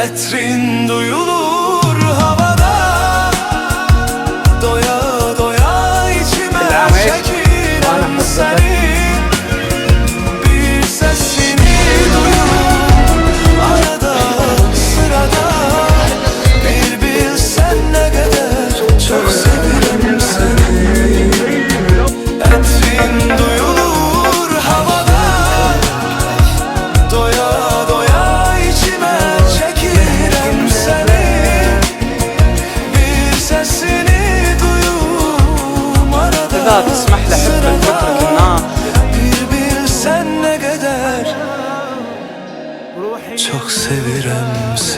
Etrin duyulur havada, doya doya içime çekilen senin bir sesini duyurum arada sırada. Bir bilsen ne kadar çok severim seni. Etrin duyulur havada, doya doya içime çekilen senin bir sesini duyurum arada sırada. Bir bilsen ne kadar çok severim seni.